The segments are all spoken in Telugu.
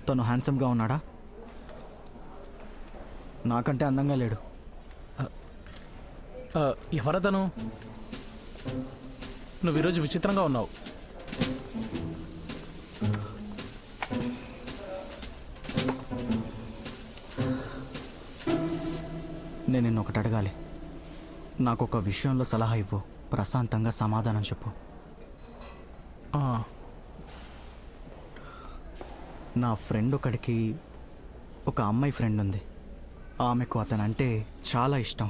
తను హ్యాండ్సమ్గా ఉన్నాడా? నాకంటే అందంగా లేడు. ఎవరతను? నువ్వు ఈరోజు విచిత్రంగా ఉన్నావు. నేను నిన్ను ఒకటి అడగాలి. నాకు ఒక విషయంలో సలహా ఇవ్వు. ప్రశాంతంగా సమాధానం చెప్పు. నా ఫ్రెండ్ ఒకడికి ఒక అమ్మాయి ఫ్రెండ్ ఉంది. ఆమెకు అతనంటే చాలా ఇష్టం.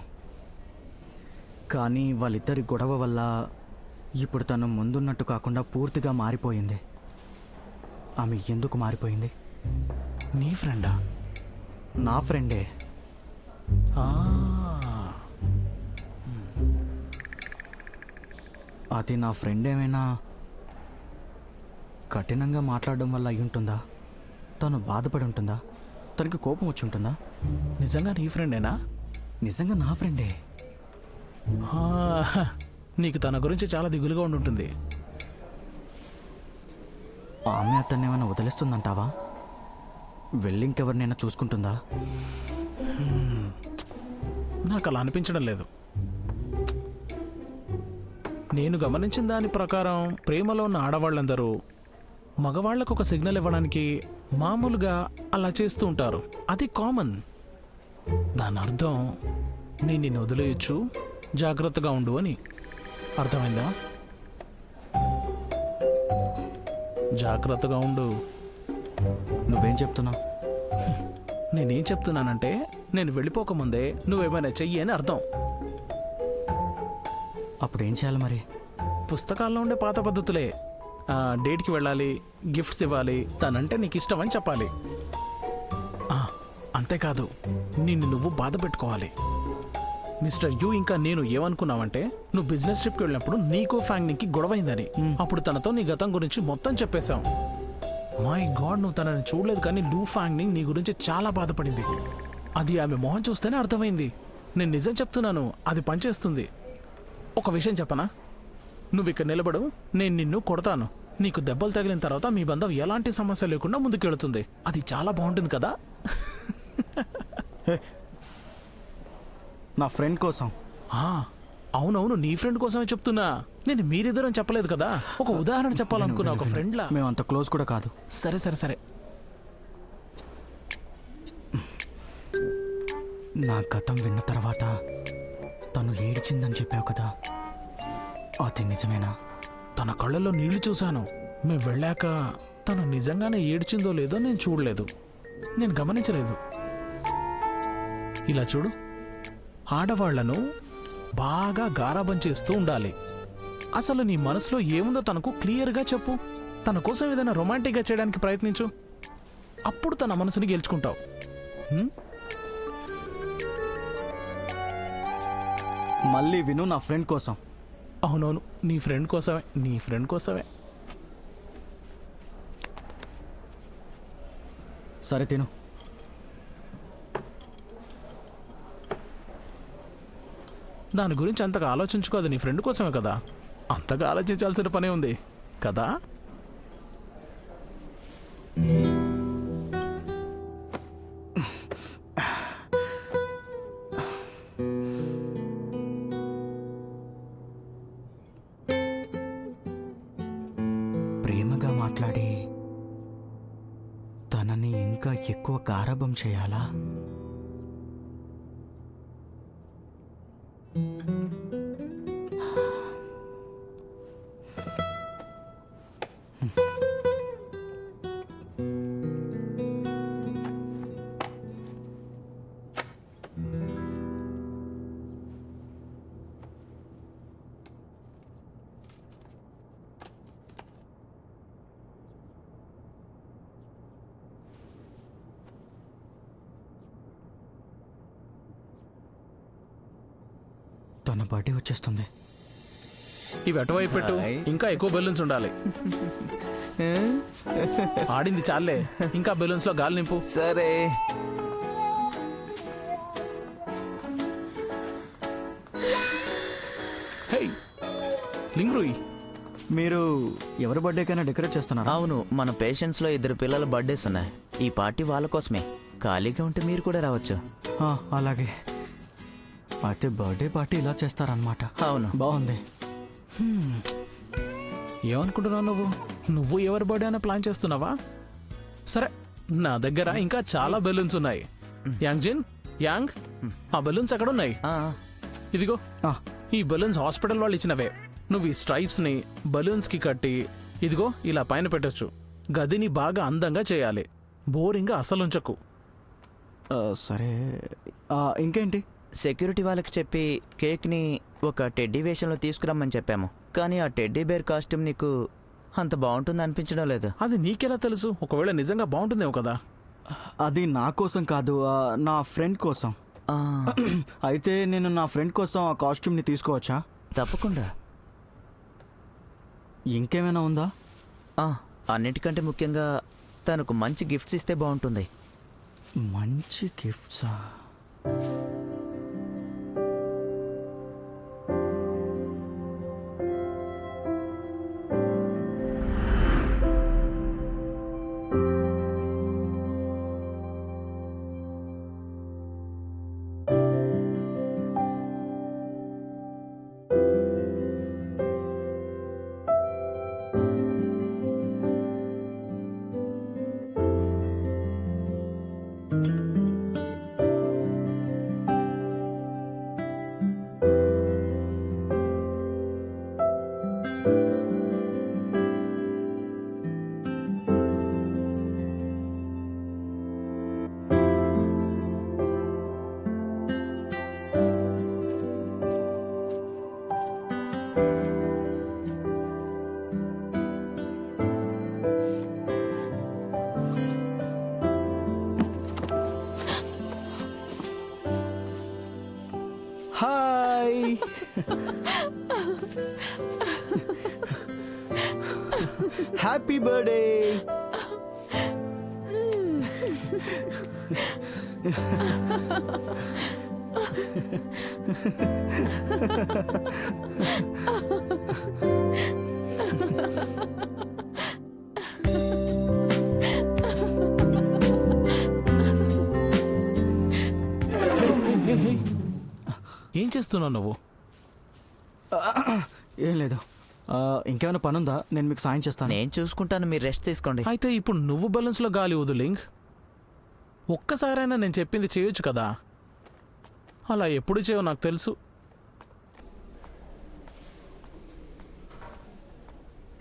కానీ వాళ్ళిద్దరి గొడవ వల్ల ఇప్పుడు తను ముందున్నట్టు కాకుండా పూర్తిగా మారిపోయింది. ఆమె ఎందుకు మారిపోయింది? నీ ఫ్రెండా? నా ఫ్రెండే. అది నా ఫ్రెండ్ ఏమైనా కఠినంగా మాట్లాడడం వల్ల అయి ఉంటుందా? తను బాధపడి ఉంటుందా? తనకి కోపం వచ్చి ఉంటుందా? నిజంగా నీ ఫ్రెండేనా? నిజంగా నా ఫ్రెండే. నీకు తన గురించి చాలా దిగులుగా ఉండుంటుంది. ఆమె అతన్ని ఏమైనా వదిలేస్తుందంటావా? వెళ్ళి ఇంకెవరినైనా చూసుకుంటుందా? నాకు అలా అనిపించడం లేదు. నేను గమనించిన దాని ప్రకారం ప్రేమలో ఉన్న ఆడవాళ్ళందరూ మగవాళ్లకు ఒక సిగ్నల్ ఇవ్వడానికి మామూలుగా అలా చేస్తూ ఉంటారు. అది కామన్. దాని అర్థం నేను నిన్ను వదిలేయచ్చు, జాగ్రత్తగా ఉండు అని. అర్థమైందా? జాగ్రత్తగా ఉండు. నువ్వేం చెప్తున్నావు? నేనేం చెప్తున్నానంటే నేను వెళ్ళిపోకముందే నువ్వేమైనా చెయ్యి అని అర్థం. అప్పుడు ఏం చేయాలి మరి? పుస్తకాల్లో ఉండే పాత పద్ధతులే. డేట్కి వెళ్ళాలి, గిఫ్ట్స్ ఇవ్వాలి, తనంటే నీకు ఇష్టం అని చెప్పాలి. అంతేకాదు, నిన్ను నువ్వు బాధ పెట్టుకోవాలి. మిస్టర్ యూ ఇంకా నేను ఏమనుకున్నావంటే నువ్వు బిజినెస్ ట్రిప్కి వెళ్ళినప్పుడు నీకు ఫ్యాంగ్నికి గొడవైందని. అప్పుడు తనతో నీ గతం గురించి మొత్తం చెప్పేశాం. మై గాడ్, నువ్వు తనని చూడలేదు కానీ లూ ఫ్యాంగ్నింగ్ నీ గురించి చాలా బాధపడింది. అది ఆమె మొహం చూస్తేనే అర్థమైంది. నేను నిజం చెప్తున్నాను, అది పనిచేస్తుంది. ఒక విషయం చెప్పనా? నువ్వు ఇక్కడ నిలబడు, నేను నిన్ను కొడతాను. నీకు దెబ్బలు తగిలిన తర్వాత మీ బంధం ఎలాంటి సమస్య లేకుండా ముందుకెళ్తుంది. అది చాలా బాగుంటుంది కదా? నా ఫ్రెండ్ కోసం. అవునవును, నీ ఫ్రెండ్ కోసమే చెప్తున్నా. నేను మీరిద్దరం చెప్పలేదు కదా, ఒక ఉదాహరణ చెప్పాలనుకున్నా. ఒక ఫ్రెండ్లా. మేము అంత క్లోజ్ కూడా కాదు. సరే సరే సరే. నా గతం విన్న తర్వాత తను ఏడ్చిందని చెప్పావు కదా, అది నిజమేనా? తన కళ్ళల్లో నీళ్లు చూశాను. మేము వెళ్ళాక తను నిజంగానే ఏడ్చిందో లేదో నేను చూడలేదు, నేను గమనించలేదు. ఇలా చూడు, ఆడవాళ్లను బాగా గారాబం చేస్తూ ఉండాలి. అసలు నీ మనసులో ఏముందో తనకు క్లియర్గా చెప్పు. తన కోసం ఏదైనా రొమాంటిక్గా చేయడానికి ప్రయత్నించు. అప్పుడు తన మనసుని గెలుచుకుంటావు. మళ్ళీ విను, నా ఫ్రెండ్ కోసం. అవునవును, నీ ఫ్రెండ్ కోసమే, నీ ఫ్రెండ్ కోసమే. సరే తిను. దాని గురించి అంతగా ఆలోచించుకోదు, నీ ఫ్రెండ్ కోసమే కదా. అంతగా ఆలోచించాల్సిన పనే ఉంది కదా? ప్రేమగా మాట్లాడి తనని ఇంకా ఎక్కువ గారాబం చేయాలా? తన బర్త్డే వచ్చేస్తుంది. ఇవి అటువైపు పెట్టు, ఇంకా ఎక్కువ బెలూన్స్ ఉండాలి. ఆడింది చాలే, ఇంకా బెలూన్స్ లో గాలి నింపు. సరే. హే లింగ్రూయి, మీరు ఎవరి బర్త్డేకైనా డెకరేట్ చేస్తున్నారా? అవును, మన పేషెంట్స్లో 2 పిల్లల బర్త్డేస్ ఉన్నాయి. ఈ పార్టీ వాళ్ళ కోసమే. ఖాళీగా ఉంటే మీరు కూడా రావచ్చు. అలాగే. అయితే బర్త్డే పార్టీ ఇలా చేస్తారనమాట. అవును. బాగుంది. ఏమనుకుంటున్నావు నువ్వు ఎవరి బర్త్డే అని ప్లాన్ చేస్తున్నావా? సరే, నా దగ్గర ఇంకా చాలా బెలూన్స్ ఉన్నాయి. యాంగ్, ఆ బెలూన్స్ ఎక్కడ ఉన్నాయి? ఇదిగో, ఈ బెలూన్స్ హాస్పిటల్ వాళ్ళు ఇచ్చినవే. నువ్వు ఈ స్ట్రైప్స్ ని బలూన్స్ కి కట్టి ఇదిగో ఇలా పైన పెట్టొచ్చు. గదిని బాగా అందంగా చేయాలి. బోరింగ్గా అసలు ఉంచకు. సరే, ఇంకేంటి? సెక్యూరిటీ వాళ్ళకి చెప్పి కేక్ని ఒక టెడ్డీ వేషంలో తీసుకురమ్మని చెప్పాము. కానీ ఆ టెడ్డీ బేర్ కాస్ట్యూమ్ నీకు అంత బాగుంటుంది అనిపించడం లేదు. అది నీకెలా తెలుసు? ఒకవేళ నిజంగా బాగుంటుందేమో కదా. అది నా కోసం కాదు, నా ఫ్రెండ్ కోసం. అయితే నేను నా ఫ్రెండ్ కోసం ఆ కాస్ట్యూమ్ని తీసుకోవచ్చా? తప్పకుండా. ఇంకేమైనా ఉందా? అన్నిటికంటే ముఖ్యంగా తనకు మంచి గిఫ్ట్స్ ఇస్తే బాగుంటుంది. మంచి గిఫ్ట్సా? హాయ్. Happy birthday. ఏం చేస్తున్నావు నువ్వు? ఏం లేదు. ఇంకేమైనా పని ఉందా? నేను మీకు సాయం చేస్తాను. నేను చూసుకుంటాను, మీరు రెస్ట్ తీసుకోండి. అయితే ఇప్పుడు నువ్వు బెలూన్స్లో గాలి వదులింగ్. ఒక్కసారైనా నేను చెప్పింది చేయొచ్చు కదా. అలా ఎప్పుడు చేయవు నాకు తెలుసు.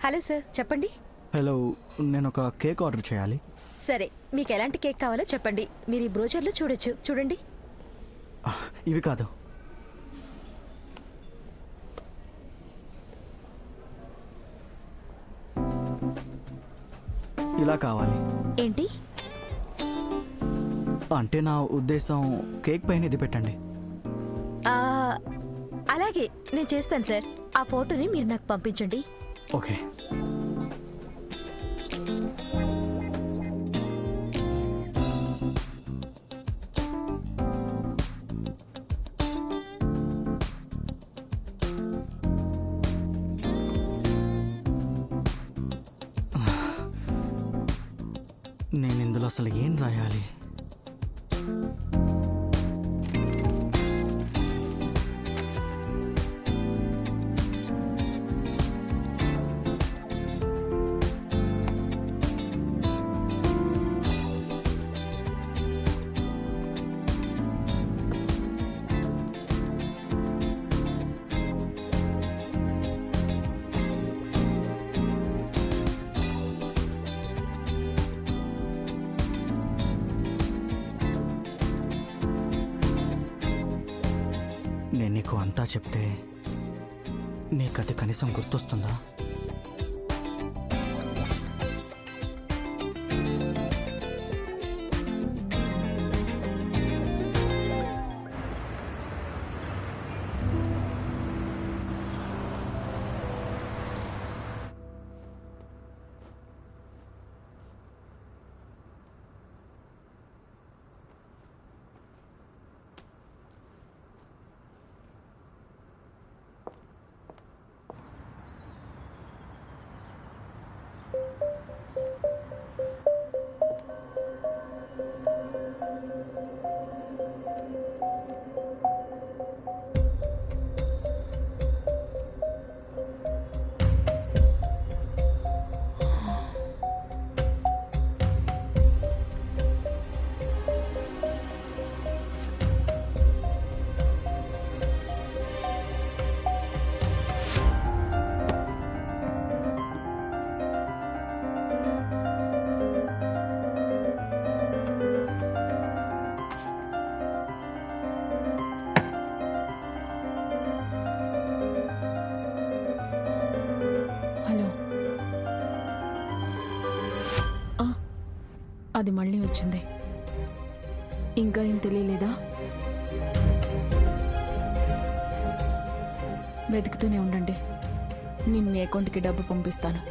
హలో సార్, చెప్పండి. హలో, నేను ఒక కేక్ ఆర్డర్ చేయాలి. సరే, మీకు ఎలాంటి కేక్ కావాలో చెప్పండి. మీరు ఈ బ్రోచర్లో చూడొచ్చు. చూడండి. ఇవి కాదు. ఇలా కావాలి. ఏంటి? అంటే నా ఉద్దేశం కేక్ పైన ఇది పెట్టండి. అలాగే, నేను చేస్తాను సార్. ఆ ఫోటోని మీరు నాకు పంపించండి. ఓకే. నేను ఇందులో అసలు ఏం రాయాలి? నేను నీకు అంతా చెప్తే నీకు అది కనీసం గుర్తొస్తుందా? అది మళ్ళీ వచ్చింది. ఇంకా ఏం తెలియలేదా? వెతుకుతూనే ఉండండి. నేను మీ అకౌంట్కి డబ్బు పంపిస్తాను.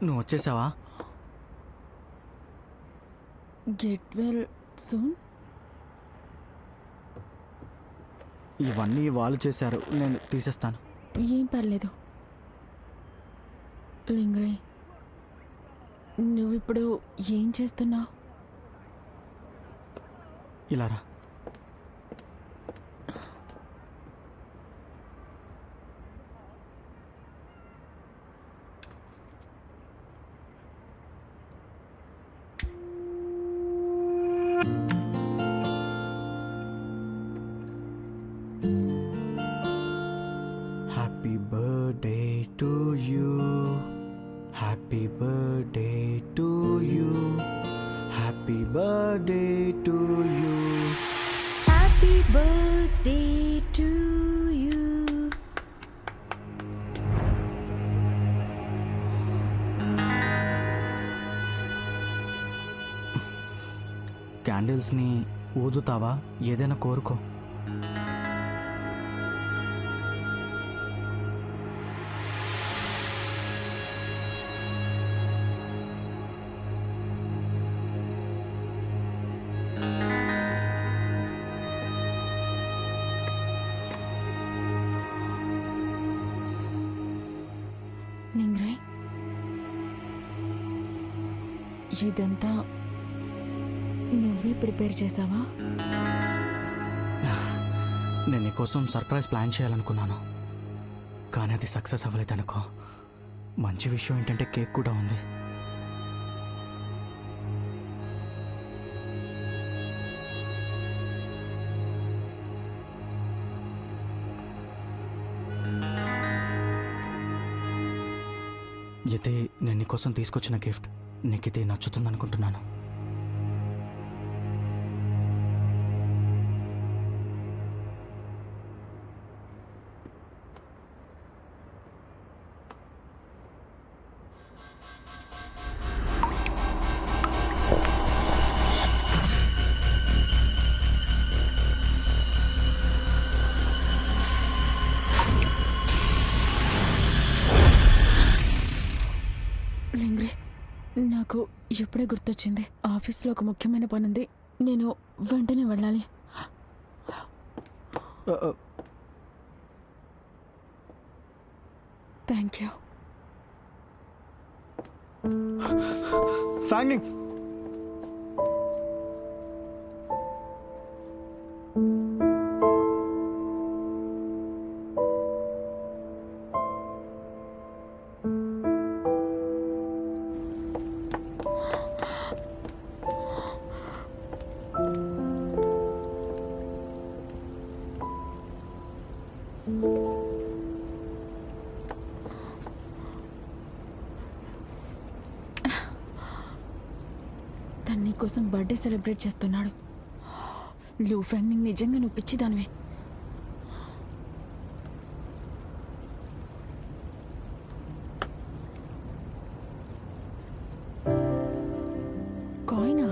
నువ్వు వచ్చేసావా? Get well soon. ఇవన్నీ వాళ్ళు చేశారు, నేను తీసేస్తాను. ఏం పర్లేదు. లింగ్రే, నువ్విప్పుడు ఏం చేస్తున్నావు? ఇలా రా. Happy birthday to you. Happy birthday to you. Happy birthday to you. Happy birthday to you. క్యాండిల్స్ని ఊదుతావా? ఏదైనా కోరుకో. లింగ్రే, ఇదంతా నువ్వే ప్రిపేర్ చేసావా? నేను నీకోసం సర్ప్రైజ్ ప్లాన్ చేయాలనుకున్నాను, కానీ అది సక్సెస్ అవ్వలేదనుకో. మంచి విషయం ఏంటంటే కేక్ కూడా ఉంది. ఇది నేను నీకోసం తీసుకొచ్చిన గిఫ్ట్. నీకు ఇది నచ్చుతుందనుకుంటున్నాను. లింగ్రే, నాకు ఎప్పుడే గుర్తొచ్చింది. ఆఫీస్లో ఒక ముఖ్యమైన పని ఉంది. నేను వెంటనే వెళ్ళాలి. Thank you. ఫ్యాంగ్నింగ్, తను నీకోసం బర్త్డే సెలబ్రేట్ చేస్తున్నాడు. లూ ఫ్యాంగ్నింగ్, నిజంగా నువ్వు పిచ్చిదానివి. కాయినా?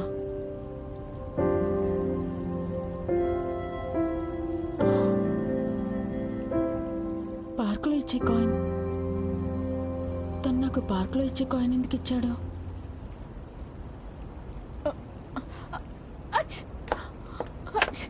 పార్కులో ఇచ్చే కాయిన్. తను నాకు పార్కులో ఇచ్చే కాయిన్ ఎందుకు ఇచ్చాడు? అచ్! అచ్!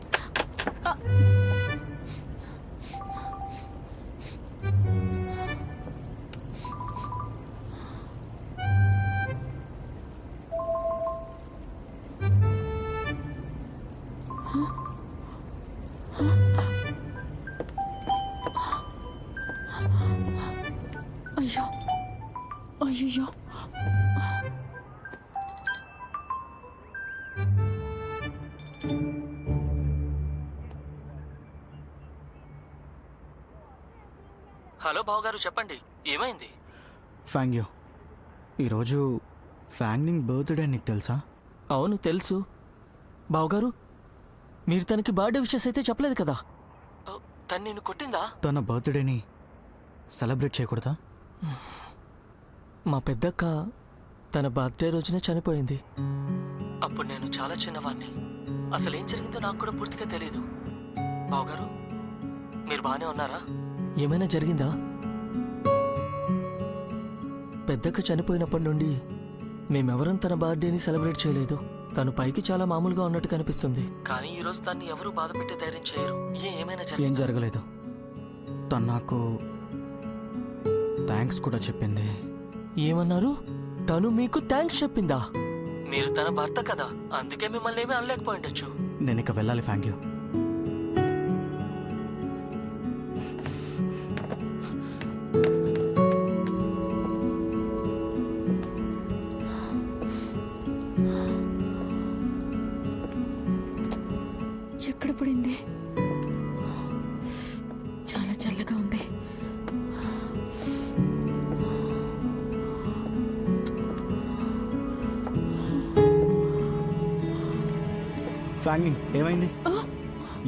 అయ్యో, అయ్యో, హలో బావగారు, చెప్పండి ఏమైంది? ఫ్యాంగ్యూ, ఈరోజు ఫ్యాంగ్నింగ్ బర్త్డే నీకు తెలుసా? అవును తెలుసు. బావగారు, మీరు తనకి బర్త్డే విషెస్ అయితే చెప్పలేదు కదా? తను నిన్ను కొట్టిందా? తన బర్త్డేని సెలబ్రేట్ చేయకూడదా? మా పెద్దక్క తన బర్త్డే రోజునే చనిపోయింది. అప్పుడు నేను చాలా చిన్నవాణ్ణి. అసలేం జరిగిందో నాకు కూడా పూర్తిగా తెలీదు. బావగారు, మీరు బాగానే ఉన్నారా? ఏమైనా జరిగిందా? పెద్దక్క చనిపోయినప్పటి నుండి మేమెవరం తన బర్త్డేని సెలబ్రేట్ చేయలేదు. తను పైకి చాలా మామూలుగా ఉన్నట్టు కనిపిస్తుంది, కానీ ఈరోజు తన్ని ఎవరూ బాధ పెట్టే ధైర్యం చేయరు. ఏమైనా ఏం జరగలేదు. తను నాకు థ్యాంక్స్ కూడా చెప్పింది. ఏమన్నారు? తను మీకు థ్యాంక్స్ చెప్పిందా? మీరు తన భర్త కదా, అందుకే మిమ్మల్ని ఏమీ అనలేకపోయిండొచ్చు. నేను ఇక వెళ్ళాలి ఫ్యాంగ్యూ. ఎక్కడ పడింది? చాలా చల్లగా ఉంది. ఫ్యాంగ్నింగ్, ఏమైంది?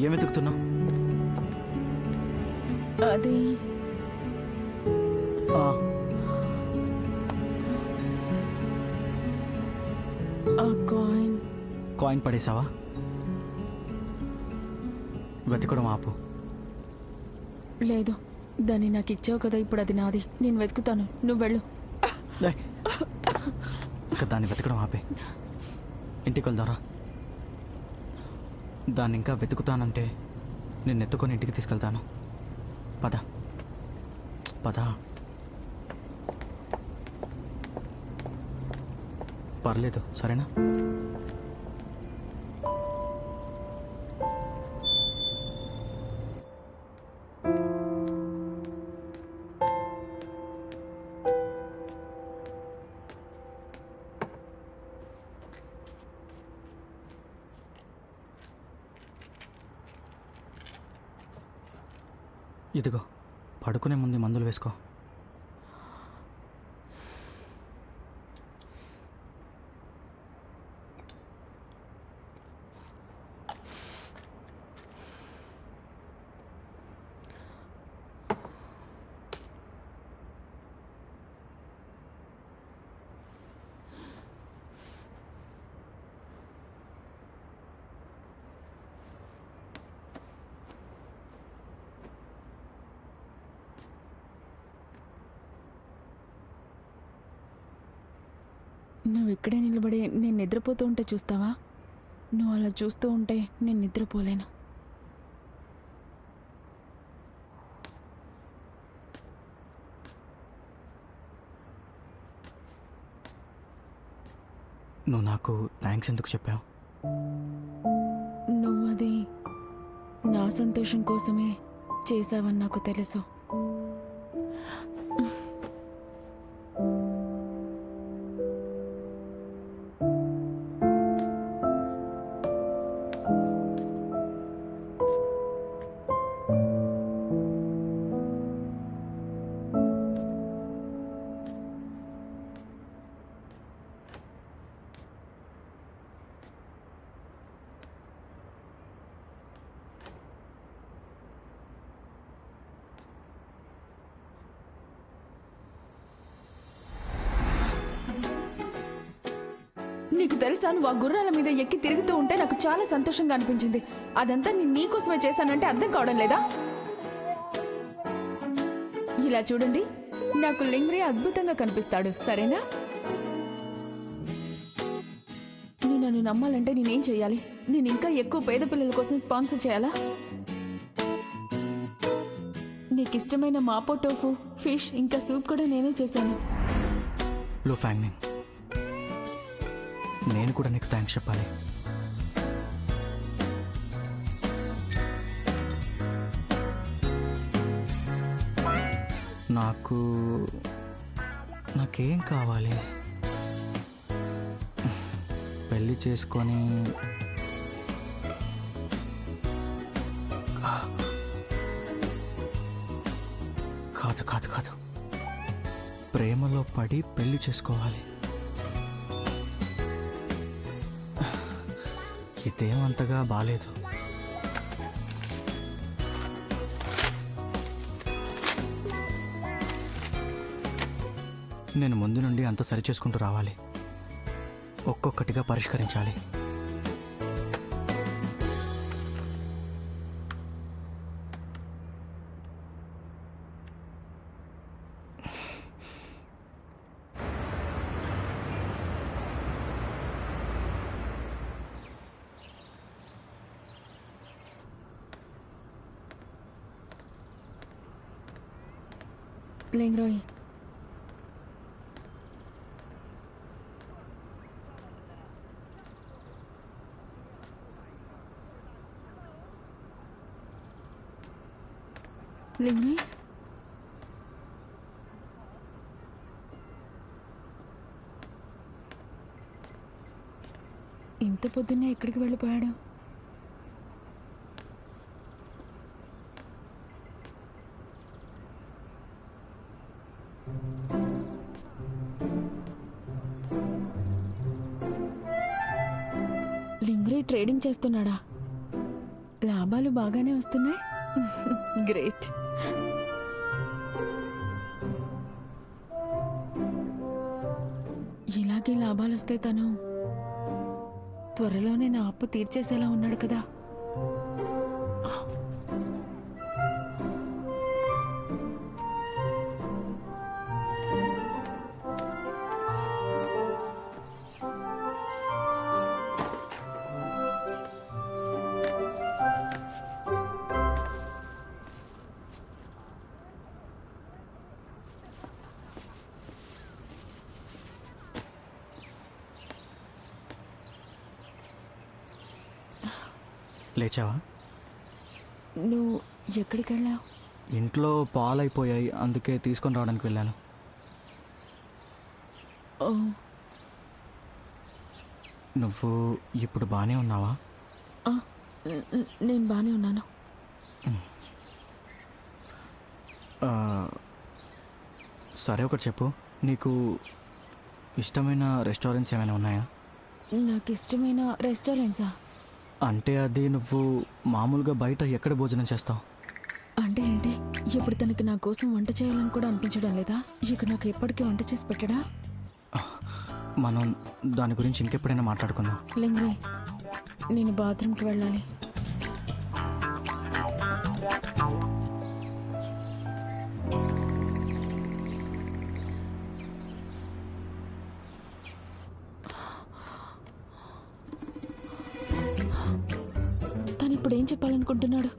ఏం వెతుకుతున్నావు? అది ఆ కాయిన్. కాయిన్ పడేసావా? వెతకడం ఆపు. లేదు, దాన్ని నాకు ఇచ్చావు కదా, ఇప్పుడు అది నాది. నేను వెతుకుతాను, నువ్వు వెళ్ళు. లే, ఇక దాన్ని వెతకడం ఆపే. ఇంటికి వెళ్దారా? దాన్ని ఇంకా వెతుకుతానంటే నేను ఎత్తుకొని ఇంటికి తీసుకెళ్తాను. పద పద. పర్లేదు, సరేనా? ఇదిగో, పడుకునే ముందు మందులు వేసుకో. నువ్వు ఇక్కడే నిలబడి నేను నిద్రపోతూ ఉంటే చూస్తావా? నువ్వు అలా చూస్తూ ఉంటే నేను నిద్రపోలేను. నువ్వు నాకు థ్యాంక్స్ ఎందుకు చెప్పావు? నువ్వు అది నా సంతోషం కోసమే చేశావని నాకు తెలుసు. నీకు తెలుసా, నువ్వు ఆ గుర్రాల మీద ఎక్కి తిరుగుతూ ఉంటే నాకు చాలా సంతోషంగా అనిపించింది. అదంతా నేను నీకోసమే చేశానంటే అర్థం కావడం లేదా? ఇలా చూడండి, నాకు లింగ్రే అద్భుతంగా కనిపిస్తాడు, సరేనా? నువ్వు నన్ను నమ్మాలంటే నేనేం చెయ్యాలి? నేను ఇంకా ఎక్కువ పేద పిల్లల కోసం స్పాన్సర్ చేయాలా? నీకు ఇష్టమైన మాపో టోఫు, ఫిష్ ఇంకా సూప్ కూడా నేనే చేశాను. లో ఫ్యాంగ్నింగ్, నేను కూడా నీకు థ్యాంక్స్ చెప్పాలి. నాకేం కావాలి? పెళ్ళి చేసుకొని కాదు ప్రేమలో పడి పెళ్లి చేసుకోవాలి. ఇదేమంతగా బాలేదు. నేను ముందు నుండి అంత సరిచేసుకుంటూ రావాలి, ఒక్కొక్కటిగా పరిష్కరించాలి. లింగ్రోయ్, లింగ్రోయ్, ఇంత పొద్దున్నే ఎక్కడికి వెళ్ళిపోయాడు? లింగ్రే ట్రేడింగ్ చేస్తున్నాడా? లాభాలు బాగానే వస్తున్నాయి. గ్రేట్. ఇలాగే లాభాలు వస్తే తను త్వరలోనే నా అప్పు తీర్చేసేలా ఉన్నాడు కదా. లేచావా? నువ్వు ఎక్కడికి వెళ్ళావు? ఇంట్లో పాలైపోయాయి, అందుకే తీసుకొని రావడానికి వెళ్ళాను. ఓ, నువ్వు ఇప్పుడు బాగానే ఉన్నావా? నేను బాగానే ఉన్నాను. సరే, ఒకటి చెప్పు, నీకు ఇష్టమైన రెస్టారెంట్స్ ఏమైనా ఉన్నాయా? నాకు ఇష్టమైన రెస్టారెంట్సా? అంటే అది నువ్వు మామూలుగా బయట ఎక్కడ భోజనం చేస్తావు? అంటే ఏంటి? ఇప్పుడు తనకి నా కోసం వంట చేయాలని కూడా అనిపించడం లేదా? ఇక నాకు ఎప్పటికీ వంట చేసి పెట్టడా? మనం దాని గురించి ఇంకెప్పుడైనా మాట్లాడుకుందాం. లింగ్రే, నేను బాత్రూమ్కి వెళ్ళాలి. తను ఇప్పుడు ఏం చెప్పాలనుకుంటున్నాడు?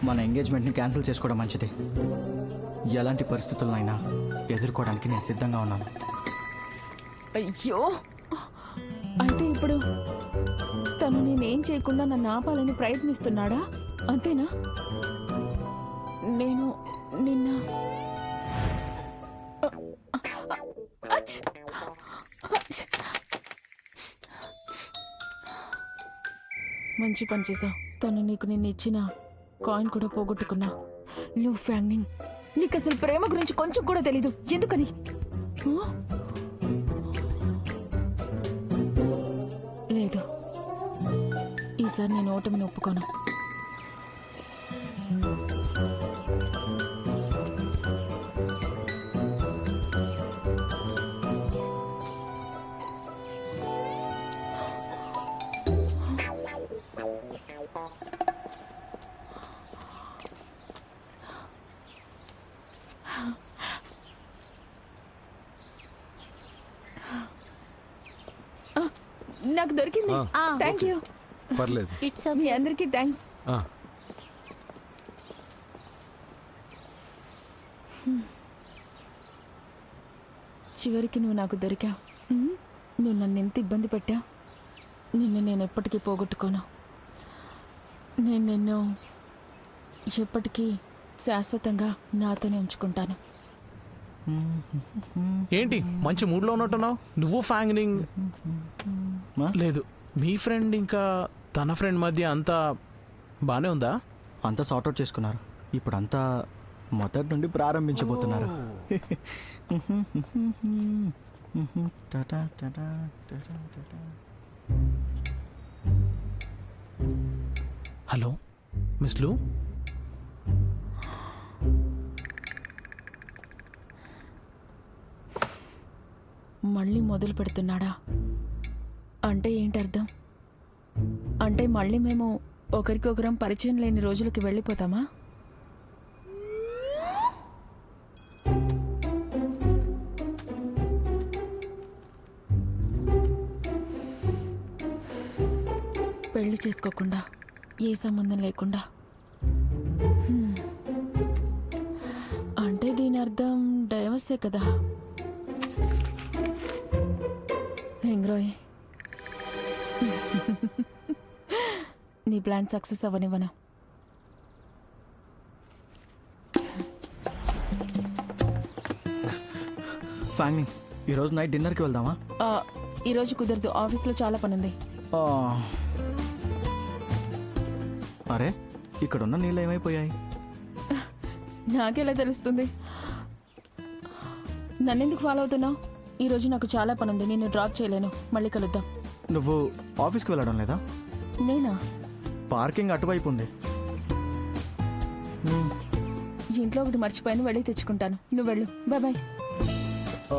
మన ఎంగేజ్మెంట్ని క్యాన్సిల్ చేసుకోవడం మంచిది. ఎలాంటి పరిస్థితులనైనా ఎదుర్కోవడానికి నేను సిద్ధంగా ఉన్నాను. అయ్యో, అయితే ఇప్పుడు తను నేనేం చేయకుండా నన్ను ఆపాలని ప్రయత్నిస్తున్నాడా అంతేనా? నేను నిన్న అచ్! అచ్! మంచి పని చేసావు. తను నీకు నిన్న ఇచ్చిన కాయిన్ కూడా పోగొట్టుకున్నా. నువ్వు ఫ్యాంగ్నింగ్, నీకు అసలు ప్రేమ గురించి కొంచెం కూడా తెలీదు. ఎందుకని? ఆ? లేదు, ఈసారి నేను ఓటమిని ఒప్పుకోను. నాకు దొరికింది. Thank you. పర్లేదు. ఇట్స్ మీ అందరికీ థ్యాంక్స్. ఆ, చివరికి నువ్వు నాకు దొరికావు. నువ్వు నన్ను ఎంత ఇబ్బంది పెట్టావు. నిన్ను నేను ఎప్పటికీ పోగొట్టుకోను. నేను నిన్ను ఎప్పటికీ శాశ్వతంగా నాతోనే ఉంచుకుంటాను. ఏంటి మంచి మూడ్లో ఉన్నట్టున్నావు? నువ్వు ఫ్యాంగ్నింగ్ లేదు, మీ ఫ్రెండ్ ఇంకా తన ఫ్రెండ్ మధ్య అంతా బానే ఉందా? అంతా సార్ట్అవుట్ చేసుకున్నారు. ఇప్పుడు అంతా మొదటి నుండి ప్రారంభించబోతున్నారు. హలో మిస్ లూ, మళ్ళీ మొదలు పెడుతున్నాడా? అంటే ఏంటి అర్థం? అంటే మళ్ళీ మేము ఒకరికొకరం పరిచయం లేని రోజులకి వెళ్ళిపోతామా? పెళ్లి చేసుకోకుండా, ఏ సంబంధం లేకుండా. అంటే దీని అర్థం డైవర్సే కదా? ఎంగ్రోయ్, నీ ప్లాన్ సక్సెస్ అవ్వనివ్వను. ఫ్యాంగ్నింగ్, ఈరోజు నైట్ డిన్నర్కి వెళ్దామా? ఈరోజు కుదరదు, ఆఫీస్లో చాలా పనుంది. ఆ, అరే ఇక్కడున్న నీళ్ళు ఏమైపోయాయి? నాకెలా తెలుస్తుంది? నన్నెందుకు ఫాలో అవుతున్నావు? ఈరోజు నాకు చాలా పనుంది, నేను డ్రాప్ చేయలేను. మళ్ళీ కలుద్దాం. నువ్వు ఆఫీస్కి వెళ్ళడం లేదా? నేనా? పార్కింగ్ అటువైపు ఉంది. ఇంట్లో ఒకటి మర్చిపోయాను, వెళ్ళి తెచ్చుకుంటాను. నువ్వు వెళ్ళు. Bye bye. ఆ,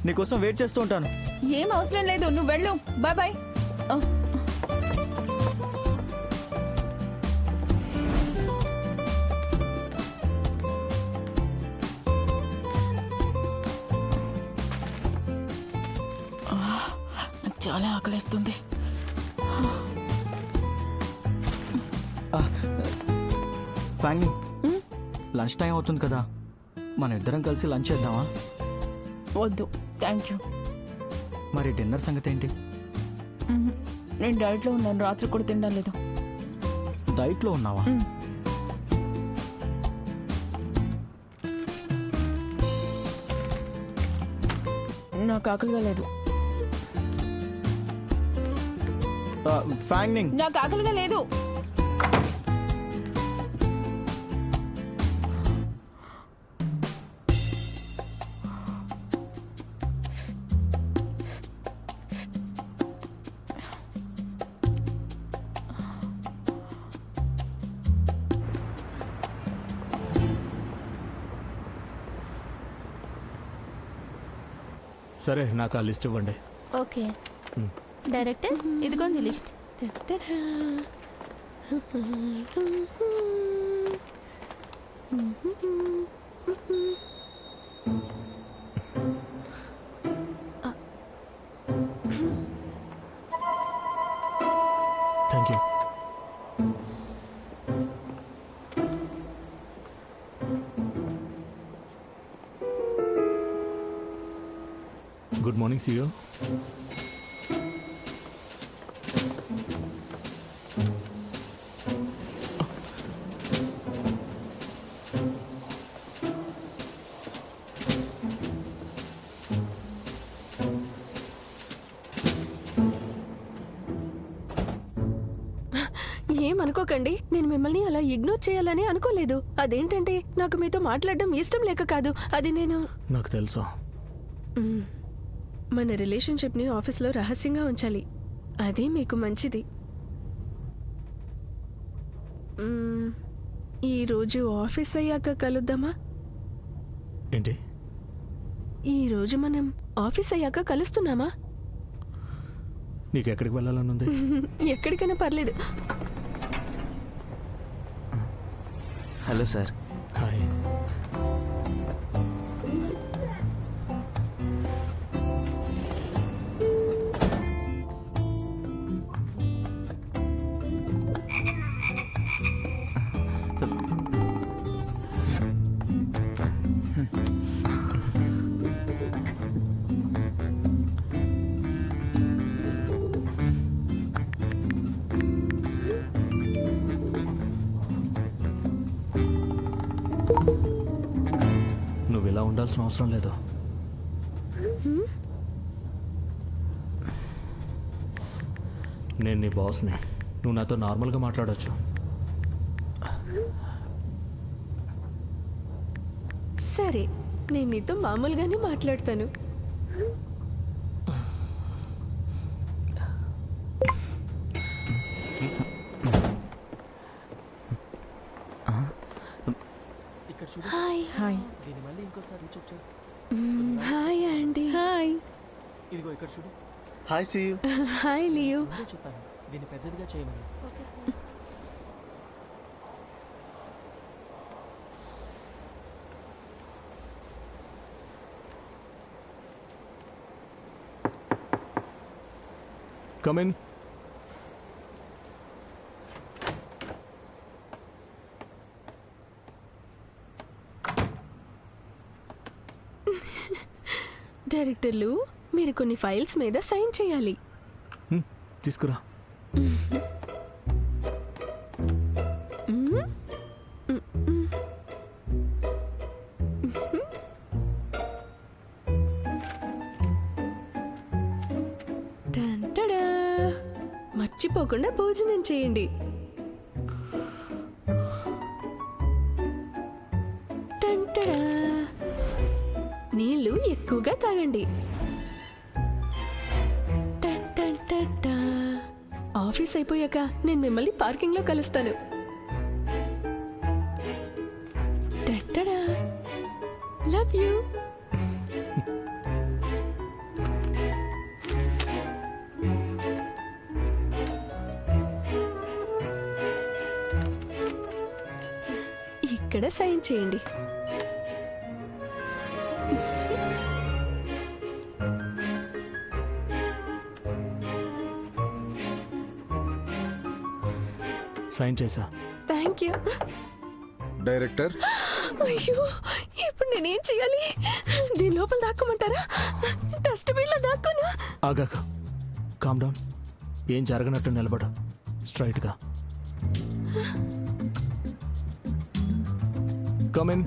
నీకోసం వెయిట్ చేస్తూ ఉంటాను. ఏం అవసరం లేదు, నువ్వు వెళ్ళు. Bye bye. నాకు చాలా ఆకలిస్తుంది. ఫ్యాంగ్నింగ్, లంచ్ టైం అవుతుంది కదా, మనం ఇద్దరం కలిసి లంచ్ చేద్దామా? వద్దు, థ్యాంక్ యూ. మరి డిన్నర్ సంగతి ఏంటి? నేను డైట్లో ఉన్నాను, రాత్రి కూడా తినడం లేదు. డైట్లో ఉన్నావా? నాకు ఆకలిగా లేదు. ఫ్యాంగ్నింగ్, నాకు ఆకలిగా లేదు. సరే, నాకు ఆ లిస్ట్ ఇవ్వండి. ఓకే డైరెక్టర్, ఇదిగోండి list. Thank you. Good morning, CEO. అనుకోకండి, నేను మిమ్మల్ని అలా ఇగ్నోర్ చేయాలని అనుకోలేదు. అదేంటంటే నాకు మీతో మాట్లాడడం ఇష్టం లేక కాదు, అది నేను నాకు తెలుసు. మన రిలేషన్షిప్ని ఆఫీస్లో రహస్యంగా ఉంచాలి. అదే మీకు మంచిది. ఈరోజు ఆఫీస్ అయ్యాక కలుద్దామా? ఏంటి? ఈరోజు మనం ఆఫీస్ అయ్యాక కలుస్తున్నామా? నీకు ఎక్కడికి వెళ్ళాలని ఉంది? ఎక్కడికైనా పర్లేదు. Hello sir. హాయ్. నువ్వు ఇలా ఉండాల్సిన అవసరం లేదు. నేను నీ బాస్ని. నువ్వు నాతో నార్మల్గా మాట్లాడొచ్చు. సరే, నేను నీతో మామూలుగానే మాట్లాడతాను. ఇక్కడ చూడు. హాయ్. హాయ్. దీన్ని మళ్ళీ ఇంకోసారి రీచెక్ చేయి. హాయ్ అండి. హాయ్. ఇదిగో ఇక్కడ చూడు. Hi see you. Hi Leo. ముందే చెప్పాను దీన్ని పెద్దదిగా చేయమని. Come in. డైరెక్టర్లు, మీరు కొన్ని ఫైల్స్ మీద సైన్ చేయాలి. తీసుకురా. టంటడా. మర్చిపోకుండా భోజనం చేయండి. టంటడా. నీళ్లు ఎక్కువగా తాగండి. టంటంటటా. ఆఫీస్ అయిపోయాక నేను మిమ్మల్ని పార్కింగ్ లో కలుస్తాను. టంటడా. Love you. ఇక్కడ సైన్ చేయండి. సైన్ చేసా. Thank you. డైరెక్టర్, అయ్యో, ఇప్పుడు నేనేం చేయాలి? దీని లోపల దాక్కోమంటారా? డస్ట్బిన్ లో దాక్కునా? ఆగాక. Calm down. ఏం జరగనట్టు నిలబడు. స్ట్రైట్గా. Come in.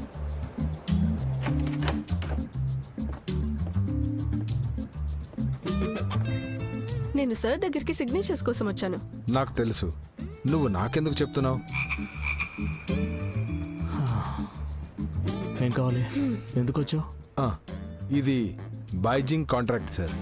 నేను సార్ దగ్గరికి సిగ్నేచర్స్ కోసం వచ్చాను. నాకు తెలుసు. నువ్వు నాకెందుకు చెప్తున్నావు? ఏం కావాలి? ఎందుకు వచ్చావు? ఇది బైజింగ్ కాంట్రాక్ట్ సార్.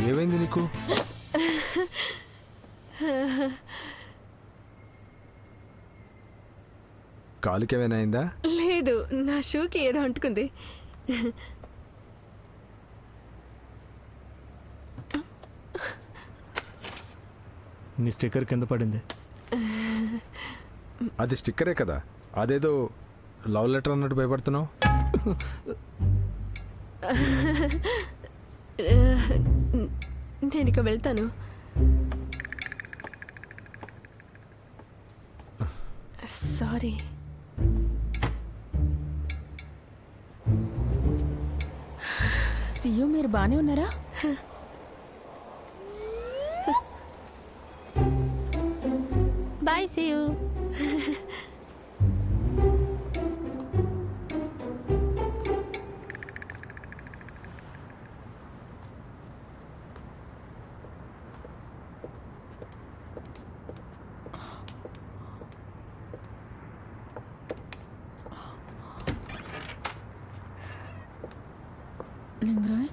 ఏమైంది నీకు? కాలుకి ఏమైనా అయిందా? లేదు, నా షూకి ఏదో అంటుకుంది. నీ స్టిక్కర్ కింద పడింది. అది స్టిక్కరే కదా. అదేదో లవ్ లెటర్ అన్నట్టు భయపడుతున్నావు. నేను ఇక వెళ్తాను. సారీ. సియు, మీరు బానే ఉన్నారా? లింగరాయ్,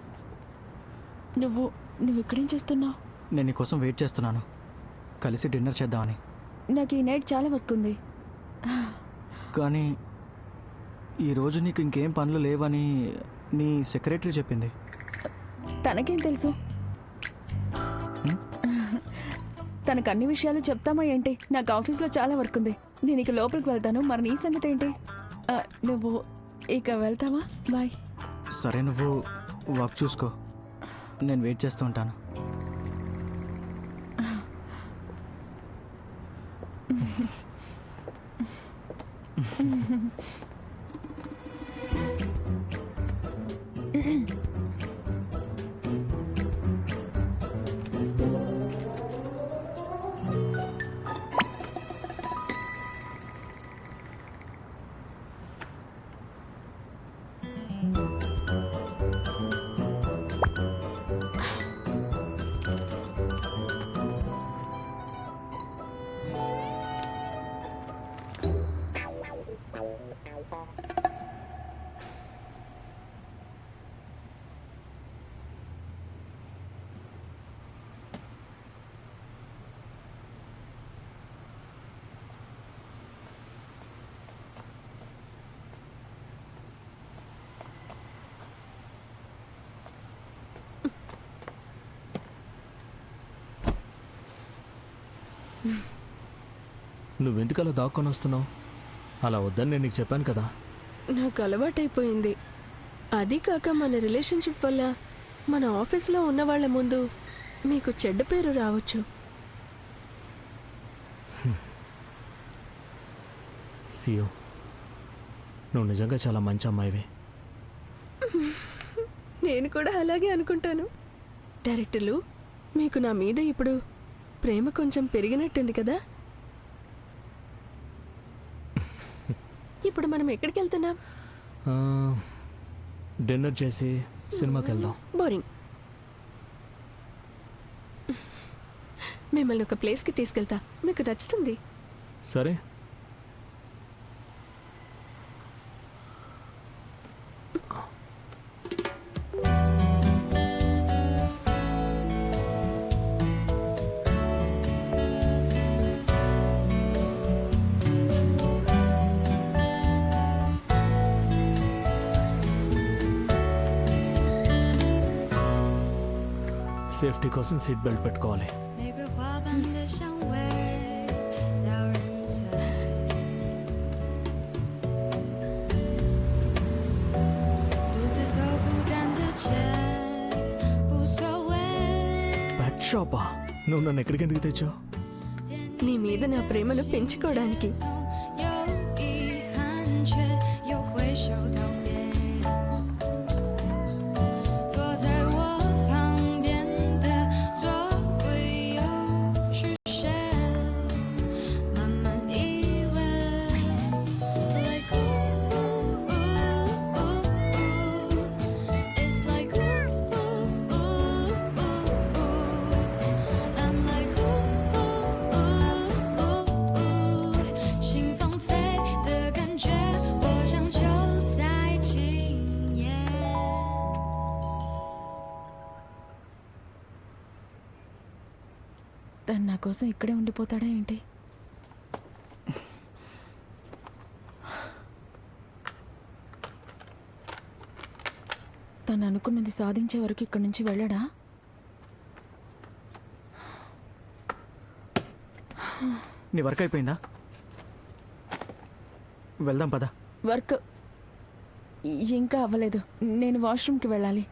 నువ్వు నువ్వు ఇక్కడేం చేస్తున్నావు? నేను నీకోసం వెయిట్ చేస్తున్నాను, కలిసి డిన్నర్ చేద్దామని. నాకు ఈ నైట్ చాలా వర్క్ ఉంది. కానీ ఈరోజు నీకు ఇంకేం పనులు లేవని నీ సెక్రటరీ చెప్పింది. తనకేం తెలుసు? తనకు అన్ని విషయాలు చెప్తామా ఏంటి? నాకు ఆఫీస్లో చాలా వర్క్ ఉంది, నేను ఇక లోపలికి వెళ్తాను. మరి నీ సంగతి ఏంటి? నువ్వు ఇక వెళ్తావా? బాయ్. సరే, నువ్వు వర్క్ చూసుకో, నేను వెయిట్ చేస్తూ ఉంటాను. నువ్వెందుకు అలా దాక్కొని వస్తున్నావు? అలా వద్దని నేను నీకు చెప్పాను కదా. నాకు అలవాటైపోయింది. అది కాక మన రిలేషన్షిప్ వల్ల మన ఆఫీస్లో ఉన్న వాళ్ళ ముందు మీకు చెడ్డ పేరు రావచ్చు. సియో, నువ్వు నిజంగా చాలా మంచి అమ్మాయివి. నేను కూడా అలాగే అనుకుంటాను. డైరెక్టర్లు, మీకు నా మీద ఇప్పుడు ప్రేమ కొంచెం పెరిగినట్టుంది కదా? ఇప్పుడు మనం ఎక్కడికి వెళ్తున్నాం? డిన్నర్ చేసి సినిమాకి వెళ్దాం. బోరింగ్. మిమ్మల్ని ఒక ప్లేస్కి తీసుకెళ్తా, మీకు నచ్చుతుంది. సరే. సేఫ్టీ కోసం సీట్ బెల్ట్ పెట్టుకోవాలి. పెట్ షాపా? నువ్వు నన్ను ఎక్కడికి ఎందుకు తెచ్చావు? నీ మీద నా ప్రేమను పెంచుకోవడానికి. తను నా కోసం ఇక్కడే ఉండిపోతాడా ఏంటి? తను అనుకున్నది సాధించే వరకు ఇక్కడి నుంచి వెళ్ళడా? నీ వర్క్ అయిపోయిందా? వెళ్దాం పద. వర్క్ ఇంకా అవ్వలేదు, నేను వాష్రూమ్కి వెళ్ళాలి.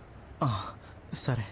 సరే.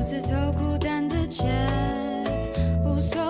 自走孤单的街，无所